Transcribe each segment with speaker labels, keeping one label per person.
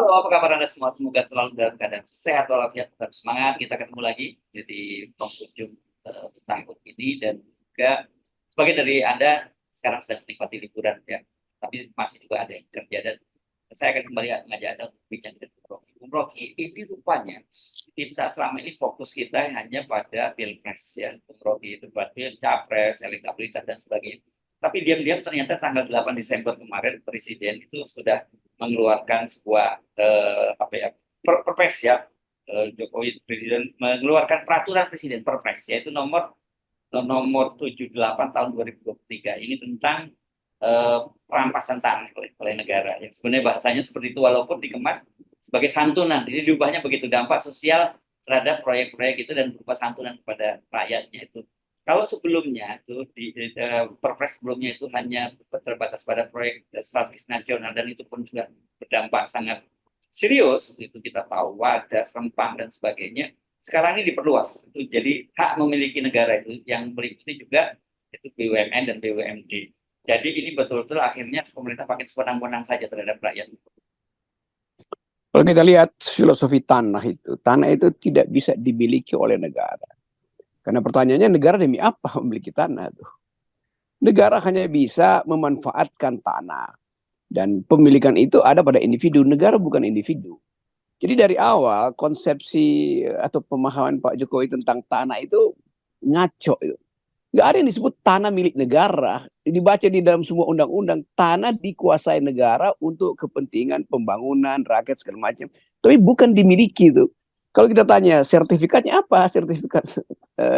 Speaker 1: Halo, apa kabar Anda semua? Semoga selalu dalam keadaan sehat walafiat, tetap semangat. Kita ketemu lagi di penghujung tahun ini dan juga sebagian dari Anda sekarang sedang menikmati liburan ya. Tapi masih juga ada yang kerja dan saya akan kembali mengajak Anda untuk bincang dengan Bung Rocky. Bung Rocky, ini rupanya kita selama ini fokus kita hanya pada pilpres ya. Bung Rocky itu berarti capres, elektabilitas dan sebagainya. Tapi diam-diam ternyata tanggal 8 Desember kemarin Presiden itu sudah mengeluarkan sebuah apa ya perpres ya, Jokowi Presiden mengeluarkan peraturan Presiden perpres yaitu nomor nomor 78 tahun 2023 ini tentang perampasan tanah oleh negara yang sebenarnya bahasanya seperti itu walaupun dikemas sebagai santunan. Jadi diubahnya begitu, dampak sosial terhadap proyek-proyek itu dan berupa santunan kepada rakyatnya itu. Kalau sebelumnya itu perpres sebelumnya itu hanya terbatas pada proyek strategis nasional dan itu pun sudah berdampak sangat serius, itu kita tahu wadas, rempang dan sebagainya. Sekarang ini diperluas, itu jadi hak memiliki negara itu yang meliputi juga itu BUMN dan BUMD. Jadi ini betul-betul akhirnya pemerintah pakai sewenang-wenang saja terhadap rakyat.
Speaker 2: Kalau kita lihat filosofi tanah itu tidak bisa dimiliki oleh negara. Karena pertanyaannya negara demi apa memiliki tanah itu? Negara hanya bisa memanfaatkan tanah. Dan pemilikan itu ada pada individu, negara bukan individu. Jadi dari awal konsepsi atau pemahaman Pak Jokowi tentang tanah itu ngaco itu. Nggak ada yang disebut tanah milik negara. Dibaca di dalam semua undang-undang, tanah dikuasai negara untuk kepentingan pembangunan, rakyat segala macam. Tapi bukan dimiliki itu. Kalau kita tanya sertifikatnya apa, sertifikat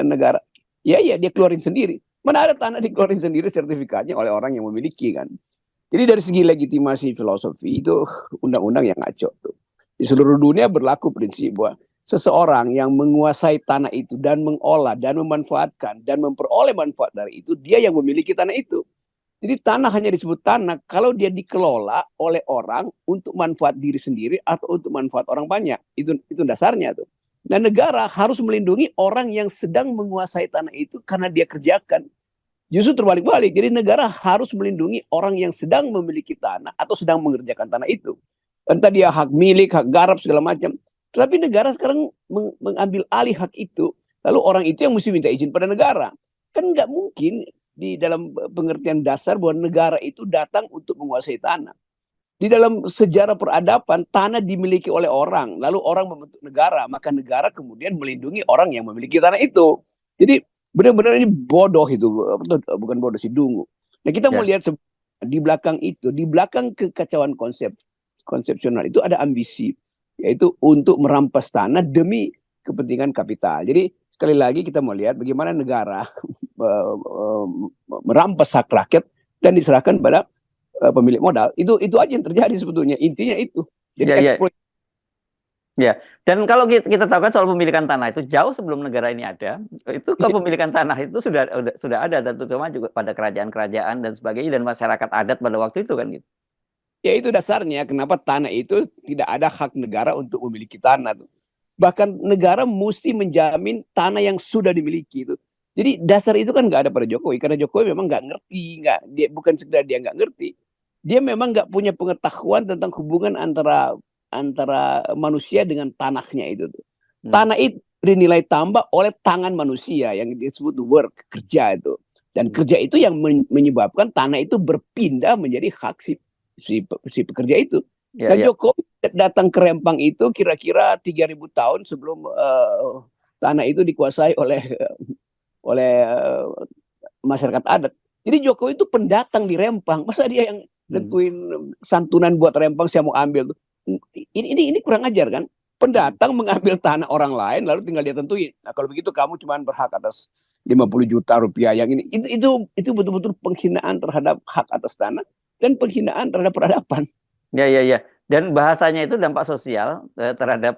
Speaker 2: negara, ya dia keluarin sendiri. Mana ada tanah dikeluarin sendiri sertifikatnya oleh orang yang memiliki kan. Jadi dari segi legitimasi filosofi itu undang-undang yang ngaco tuh. Di seluruh dunia berlaku prinsip bahwa seseorang yang menguasai tanah itu dan mengolah dan memanfaatkan dan memperoleh manfaat dari itu, dia yang memiliki tanah itu. Jadi tanah hanya disebut tanah kalau dia dikelola oleh orang untuk manfaat diri sendiri atau untuk manfaat orang banyak. Itu dasarnya tuh. Dan negara harus melindungi orang yang sedang menguasai tanah itu karena dia kerjakan. Justru terbalik-balik. Jadi negara harus melindungi orang yang sedang memiliki tanah atau sedang mengerjakan tanah itu. Entah dia hak milik, hak garap segala macam. Tapi negara sekarang mengambil alih hak itu. Lalu orang itu yang mesti minta izin pada negara. Kan nggak mungkin di dalam pengertian dasar bahwa negara itu datang untuk menguasai tanah. Di dalam sejarah peradaban, tanah dimiliki oleh orang. Lalu orang membentuk negara. Maka negara kemudian melindungi orang yang memiliki tanah itu. Jadi benar-benar ini bodoh itu. Bukan bodoh sih, dungu. Nah kita mau lihat di belakang itu. Di belakang kekacauan konsepsional itu ada ambisi. Yaitu untuk merampas tanah demi kepentingan kapital. Jadi sekali lagi kita mau lihat bagaimana negara merampas hak rakyat dan diserahkan pada pemilik modal. Itu aja yang terjadi sebetulnya. Intinya itu. Jadi eksploitasi.
Speaker 3: Ya, dan kalau kita tahu kan soal pemilikan tanah itu jauh sebelum negara ini ada, itu kepemilikan tanah itu sudah ada, dan terutama juga pada kerajaan-kerajaan dan sebagainya dan masyarakat adat pada waktu itu kan gitu.
Speaker 2: Ya itu dasarnya kenapa tanah itu tidak ada hak negara untuk memiliki tanah tuh. Bahkan negara mesti menjamin tanah yang sudah dimiliki itu. Jadi dasar itu kan nggak ada pada Jokowi karena Jokowi memang nggak ngerti, dia bukan sekedar dia nggak ngerti, dia memang nggak punya pengetahuan tentang hubungan antara manusia dengan tanahnya itu tuh. Tanah itu bernilai tambah oleh tangan manusia yang disebut work, kerja itu. Dan kerja itu yang menyebabkan tanah itu berpindah menjadi hak si pekerja itu. Dan Jokowi datang ke Rempang itu kira-kira 3.000 tahun sebelum tanah itu dikuasai oleh masyarakat adat. Jadi Jokowi itu pendatang di Rempang. Masa dia yang nentuin santunan buat Rempang saya mau ambil tuh. Ini kurang ajar kan? Pendatang mengambil tanah orang lain lalu tinggal dia tentuin. Nah, kalau begitu kamu cuma berhak atas 50 juta rupiah yang ini. Itu betul-betul penghinaan terhadap hak atas tanah dan penghinaan terhadap peradaban.
Speaker 3: Ya. Dan bahasanya itu dampak sosial terhadap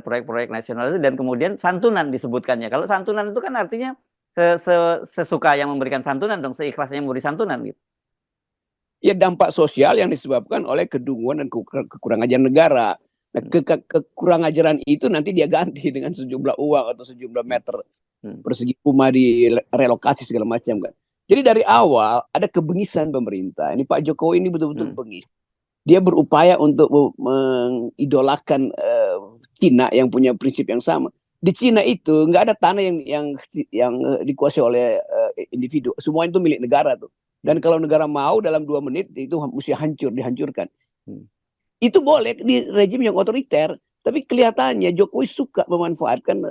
Speaker 3: proyek-proyek nasional itu, dan kemudian santunan disebutkannya. Kalau santunan itu kan artinya sesuka yang memberikan santunan dong, seikhlasnya memberi santunan gitu.
Speaker 2: Ya dampak sosial yang disebabkan oleh kedunguan dan kekurangan ajaran negara. Nah, kekurang ajaran itu nanti dia ganti dengan sejumlah uang atau sejumlah meter persegi rumah di relokasi segala macam kan. Jadi dari awal ada kebengisan pemerintah. Ini Pak Jokowi ini betul-betul bengis. dia berupaya untuk mengidolakan Cina yang punya prinsip yang sama. Di Cina itu nggak ada tanah yang dikuasai oleh individu, semua itu milik negara tuh. Dan kalau negara mau dalam 2 menit itu mesti dihancurkan. Itu boleh di rejim yang otoriter, tapi kelihatannya Jokowi suka memanfaatkan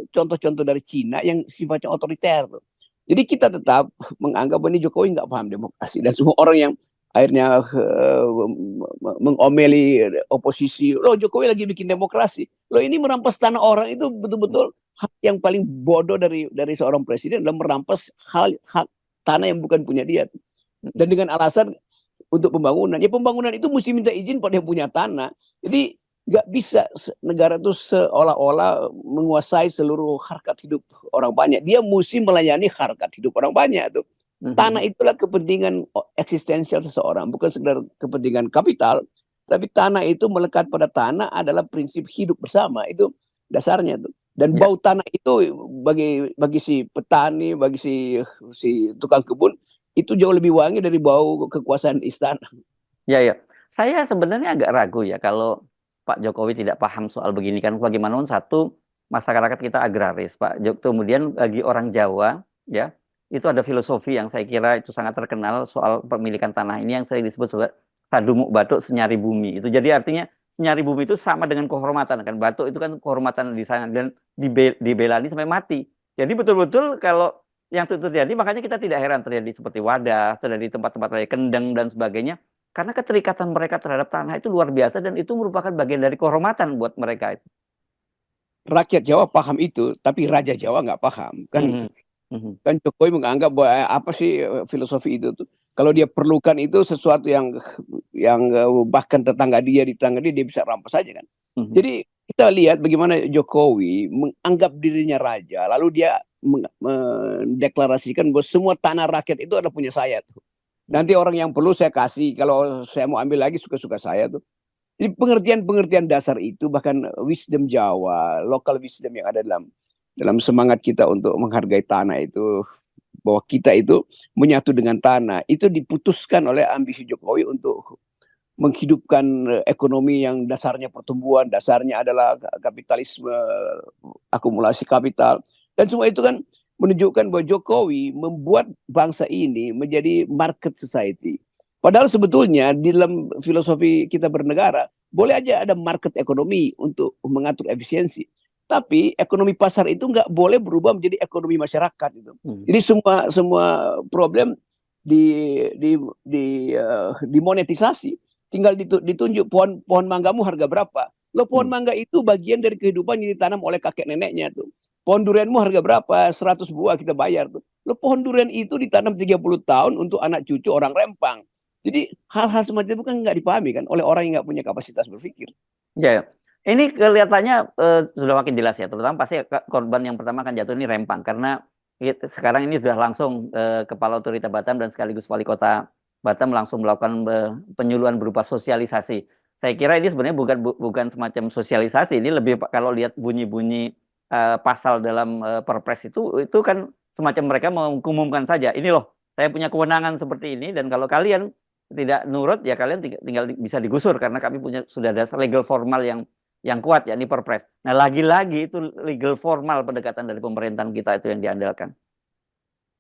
Speaker 2: contoh-contoh dari Cina yang sifatnya otoriter tuh. Jadi kita tetap menganggap ini Jokowi nggak paham demokrasi, dan semua orang yang akhirnya mengomeli oposisi, loh Jokowi lagi bikin demokrasi, loh ini merampas tanah orang, itu betul-betul hak yang paling bodoh dari seorang presiden adalah merampas hak tanah yang bukan punya dia, dan dengan alasan untuk pembangunan. Ya pembangunan itu mesti minta izin pada yang punya tanah. Jadi nggak bisa negara itu seolah-olah menguasai seluruh harkat hidup orang banyak. Dia mesti melayani harkat hidup orang banyak tuh. Tanah itulah kepentingan eksistensial seseorang, bukan sekedar kepentingan kapital, tapi tanah itu melekat pada tanah adalah prinsip hidup bersama, itu dasarnya tuh. Dan bau tanah itu bagi si petani, bagi si tukang kebun, itu jauh lebih wangi dari bau kekuasaan istana.
Speaker 3: Ya, ya. Saya sebenarnya agak ragu ya kalau Pak Jokowi tidak paham soal begini, kan bagaimanapun satu, masyarakat kita agraris, Pak. Kemudian bagi orang Jawa, ya, itu ada filosofi yang saya kira itu sangat terkenal soal pemilikan tanah ini yang saya disebut sebagai sadumuk batuk senyari bumi. Itu jadi artinya senyari bumi itu sama dengan kehormatan, kan batuk itu kan kehormatan di sana dan dibelani sampai mati. Jadi betul-betul kalau yang itu terjadi, makanya kita tidak heran terjadi seperti Wadas, terjadi tempat-tempat lain Kendeng dan sebagainya, karena keterikatan mereka terhadap tanah itu luar biasa dan itu merupakan bagian dari kehormatan buat mereka itu.
Speaker 2: Rakyat Jawa paham itu, tapi Raja Jawa nggak paham. Kan Jokowi menganggap bahwa apa sih filosofi itu tuh? Kalau dia perlukan itu sesuatu yang bahkan di tetangga dia bisa rampas saja kan. Jadi kita lihat bagaimana Jokowi menganggap dirinya raja, lalu dia mendeklarasikan bahwa semua tanah rakyat itu adalah punya saya tuh. Nanti orang yang perlu saya kasih, kalau saya mau ambil lagi suka-suka saya tuh. Jadi pengertian dasar itu, bahkan wisdom Jawa, lokal wisdom yang ada dalam semangat kita untuk menghargai tanah itu, bahwa kita itu menyatu dengan tanah, itu diputuskan oleh ambisi Jokowi untuk menghidupkan ekonomi yang dasarnya pertumbuhan, dasarnya adalah kapitalisme, akumulasi kapital, dan semua itu kan menunjukkan bahwa Jokowi membuat bangsa ini menjadi market society. Padahal sebetulnya di dalam filosofi kita bernegara boleh aja ada market ekonomi untuk mengatur efisiensi. Tapi ekonomi pasar itu nggak boleh berubah menjadi ekonomi masyarakat itu. Jadi semua problem dimonetisasi. Tinggal ditunjuk pohon manggamu harga berapa. Lo pohon mangga itu bagian dari kehidupan yang ditanam oleh kakek neneknya tuh. Pohon durianmu harga berapa? 100 buah kita bayar tuh. Lo pohon durian itu ditanam 30 tahun untuk anak cucu orang Rempang. Jadi hal-hal semacam itu kan nggak dipahami kan oleh orang yang nggak punya kapasitas berpikir.
Speaker 3: Ya, ini kelihatannya sudah makin jelas ya, terutama pasti korban yang pertama akan jatuh ini Rempang, karena sekarang ini sudah langsung Kepala Otorita Batam dan sekaligus Wali Kota Batam langsung melakukan penyuluhan berupa sosialisasi. Saya kira ini sebenarnya bukan semacam sosialisasi, ini lebih kalau lihat bunyi-bunyi pasal dalam Perpres itu kan semacam mereka mengumumkan saja, ini loh saya punya kewenangan seperti ini, dan kalau kalian tidak nurut ya kalian tinggal bisa digusur karena kami sudah ada legal formal yang kuat, yakni Perpres. Nah, lagi-lagi itu legal formal pendekatan dari pemerintahan kita itu yang diandalkan.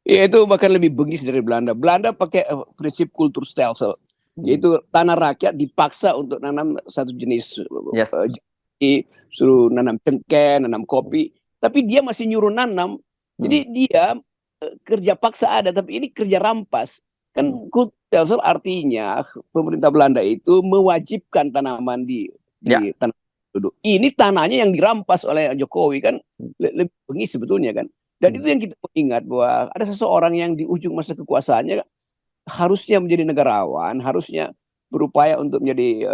Speaker 2: Ya, itu bahkan lebih bengis dari Belanda. Belanda pakai prinsip kulturstelsel, yaitu tanah rakyat dipaksa untuk nanam satu jenis suruh nanam cengkeh, nanam kopi, tapi dia masih nyuruh nanam. Jadi dia kerja paksa ada, tapi ini kerja rampas. Kan kulturstelsel artinya pemerintah Belanda itu mewajibkan tanaman di tanah penduduk. Ini tanahnya yang dirampas oleh Jokowi, kan lebih bengis sebetulnya kan. Dan itu yang kita ingat, bahwa ada seseorang yang di ujung masa kekuasaannya harusnya menjadi negarawan, harusnya berupaya untuk menjadi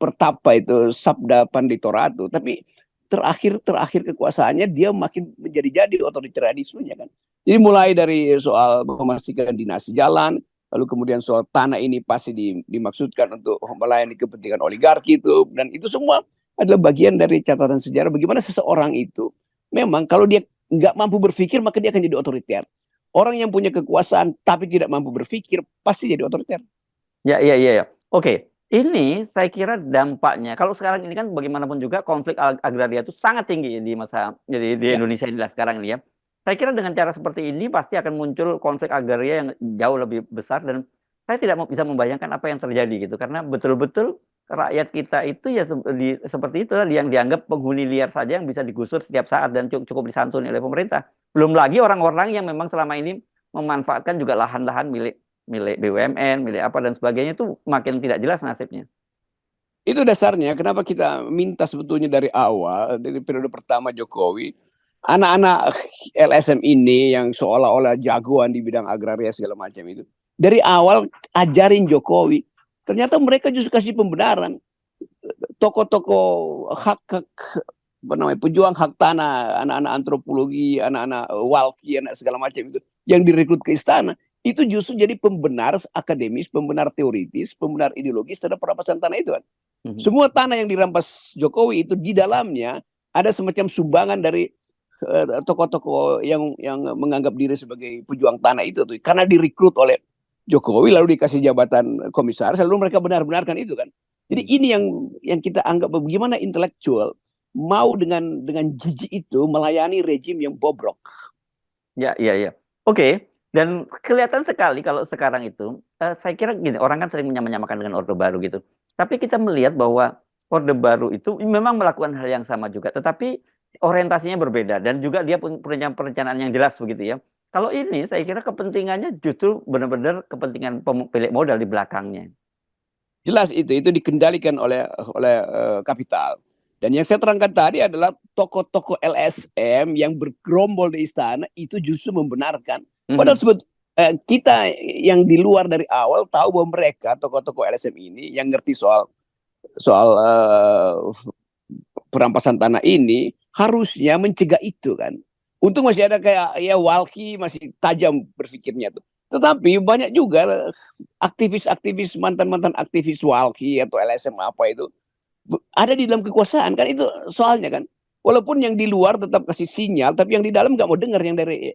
Speaker 2: pertapa itu sabda panditoratu, tapi terakhir kekuasaannya dia makin menjadi otoritarianismenya kan. Jadi mulai dari soal memastikan dinasti jalan, lalu kemudian soal tanah ini pasti dimaksudkan untuk melayani kepentingan oligarki itu, dan itu semua adalah bagian dari catatan sejarah bagaimana seseorang itu memang kalau dia nggak mampu berpikir maka dia akan jadi otoriter. Orang yang punya kekuasaan tapi tidak mampu berpikir pasti jadi otoriter.
Speaker 3: Ya. Oke. Ini saya kira dampaknya, kalau sekarang ini kan bagaimanapun juga konflik agraria itu sangat tinggi di masa jadi di
Speaker 2: Ya,
Speaker 3: Indonesia inilah sekarang ini ya. Saya kira dengan cara seperti ini pasti akan muncul konflik agraria yang jauh lebih besar dan saya tidak bisa membayangkan apa yang terjadi gitu karena betul-betul rakyat kita itu ya seperti itu yang dianggap penghuni liar saja yang bisa digusur setiap saat dan cukup disantuni oleh pemerintah. Belum lagi orang-orang yang memang selama ini memanfaatkan juga lahan-lahan milik milik BUMN, milik apa dan sebagainya itu makin tidak jelas nasibnya.
Speaker 2: itu dasarnya kenapa kita minta sebetulnya dari awal, dari periode pertama Jokowi, anak-anak LSM ini yang seolah-olah jagoan di bidang agraria segala macam itu, dari awal ajarin Jokowi. Ternyata mereka justru kasih pembenaran. Tokoh-tokoh hak apa namanya, pejuang hak tanah, anak-anak antropologi, anak-anak walki, anak segala macam itu yang direkrut ke istana, itu justru jadi pembenar akademis, pembenar teoritis, pembenar ideologis terhadap perampasan tanah itu kan. Semua tanah yang dirampas Jokowi itu di dalamnya ada semacam sumbangan dari tokoh-tokoh yang menganggap diri sebagai pejuang tanah itu tuh, karena direkrut oleh Jokowi lalu dikasih jabatan komisaris, lalu mereka benar-benarkan itu kan. Jadi ini yang kita anggap bagaimana intelektual mau dengan jijik itu melayani rejim yang bobrok.
Speaker 3: Ya, ya, ya. Oke. Dan kelihatan sekali kalau sekarang itu, saya kira gini, orang kan sering menyamakan dengan Orde Baru gitu. Tapi kita melihat bahwa Orde Baru itu memang melakukan hal yang sama juga, tetapi orientasinya berbeda dan juga dia punya perencanaan yang jelas begitu ya. Kalau ini saya kira kepentingannya justru benar-benar kepentingan pemilik modal di belakangnya.
Speaker 2: Jelas itu dikendalikan oleh kapital. Dan yang saya terangkan tadi adalah tokoh-tokoh LSM yang bergerombol di istana itu justru membenarkan. Padahal kita yang di luar dari awal tahu bahwa mereka tokoh-tokoh LSM ini yang ngerti soal perampasan tanah ini harusnya mencegah itu kan. Untung masih ada kayak ya Walki masih tajam berpikirnya tuh. Tetapi banyak juga aktivis-aktivis mantan-mantan aktivis Walki atau LSM apa itu ada di dalam kekuasaan kan, itu soalnya kan. Walaupun yang di luar tetap kasih sinyal, tapi yang di dalam nggak mau dengar yang dari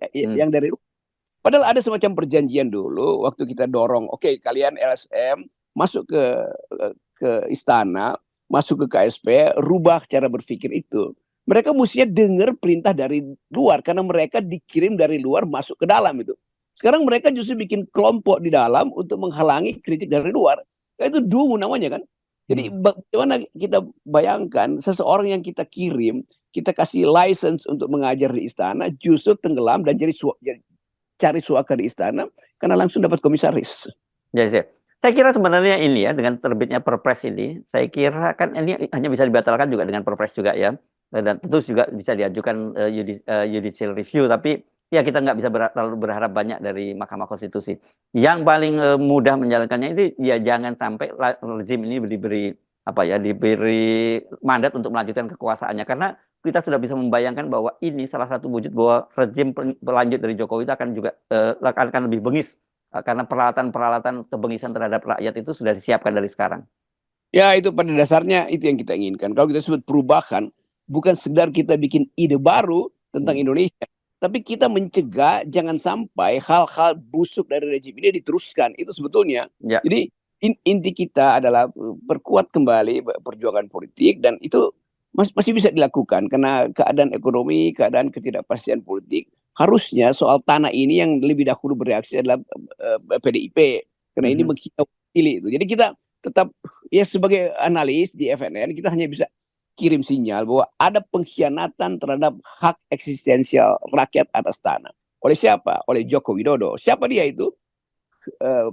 Speaker 2: padahal ada semacam perjanjian dulu waktu kita dorong, oke, kalian LSM masuk ke istana, masuk ke KSP, rubah cara berpikir itu. Mereka mestinya dengar perintah dari luar karena mereka dikirim dari luar masuk ke dalam itu. Sekarang mereka justru bikin kelompok di dalam untuk menghalangi kritik dari luar. Itu dungu namanya kan. Jadi bagaimana kita bayangkan seseorang yang kita kirim, kita kasih license untuk mengajar di istana, justru tenggelam dan cari suaka di istana karena langsung dapat komisaris.
Speaker 3: Ya, ya. Saya kira sebenarnya ini ya dengan terbitnya Perpres ini, saya kira kan ini hanya bisa dibatalkan juga dengan Perpres juga ya, dan tentu juga bisa diajukan judicial review. Tapi ya kita nggak bisa terlalu berharap banyak dari Mahkamah Konstitusi. Yang paling mudah menjalankannya itu ya jangan sampai rezim ini diberi mandat untuk melanjutkan kekuasaannya karena kita sudah bisa membayangkan bahwa ini salah satu wujud bahwa rezim berlanjut dari Jokowi itu akan juga akan lebih bengis karena peralatan-peralatan kebengisan terhadap rakyat itu sudah disiapkan dari sekarang.
Speaker 2: Ya, itu pada dasarnya itu yang kita inginkan. Kalau kita sebut perubahan, bukan sekedar kita bikin ide baru tentang Indonesia, tapi kita mencegah jangan sampai hal-hal busuk dari rejim ini diteruskan. Itu sebetulnya.
Speaker 3: Ya.
Speaker 2: Jadi inti kita adalah perkuat kembali perjuangan politik, dan itu masih bisa dilakukan karena keadaan ekonomi, keadaan ketidakpastian politik. Harusnya soal tanah ini yang lebih dahulu bereaksi adalah PDIP karena ini menghina pilih itu. Jadi kita tetap ya sebagai analis di FNN kita hanya bisa kirim sinyal bahwa ada pengkhianatan terhadap hak eksistensial rakyat atas tanah. Oleh siapa? Oleh Joko Widodo. Siapa dia itu?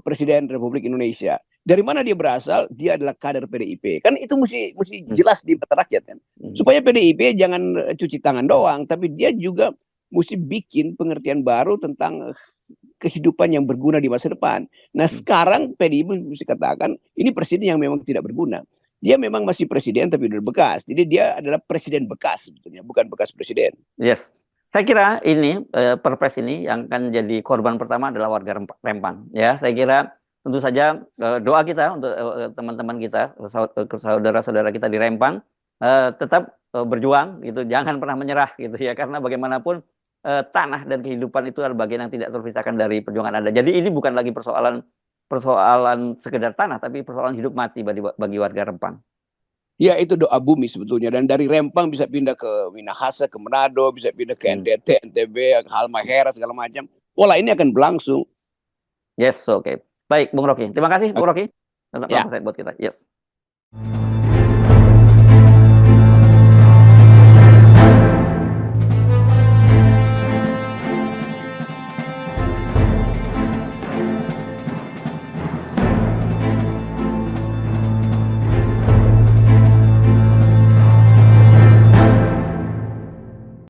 Speaker 2: Presiden Republik Indonesia. Dari mana dia berasal? Dia adalah kader PDIP. Kan itu mesti jelas di mata rakyat kan. Supaya PDIP jangan cuci tangan doang, tapi dia juga mesti bikin pengertian baru tentang kehidupan yang berguna di masa depan. Nah, sekarang PDIP mesti katakan ini presiden yang memang tidak berguna. Dia memang masih presiden tapi udah bekas. Jadi dia adalah presiden bekas sebetulnya, bukan bekas presiden.
Speaker 3: Yes. Saya kira ini Perpres ini yang akan jadi korban pertama adalah warga Rempang. Ya, saya kira tentu saja doa kita untuk teman-teman kita, saudara-saudara kita di Rempang tetap berjuang gitu, jangan pernah menyerah gitu ya, karena bagaimanapun tanah dan kehidupan itu adalah bagian yang tidak terpisahkan dari perjuangan Anda. Jadi ini bukan lagi persoalan persoalan sekedar tanah, tapi persoalan hidup mati bagi warga Rempang.
Speaker 2: Ya, itu doa bumi sebetulnya. Dan dari Rempang bisa pindah ke Minahasa, ke Manado, bisa pindah ke NTT, NTB, ke Halmahera, segala macam. Pola ini akan berlangsung.
Speaker 3: Yes, oke. Baik, Bung Rocky. Terima kasih, Bung Rocky. Tetap
Speaker 2: Ya.
Speaker 3: buat kita. Yes.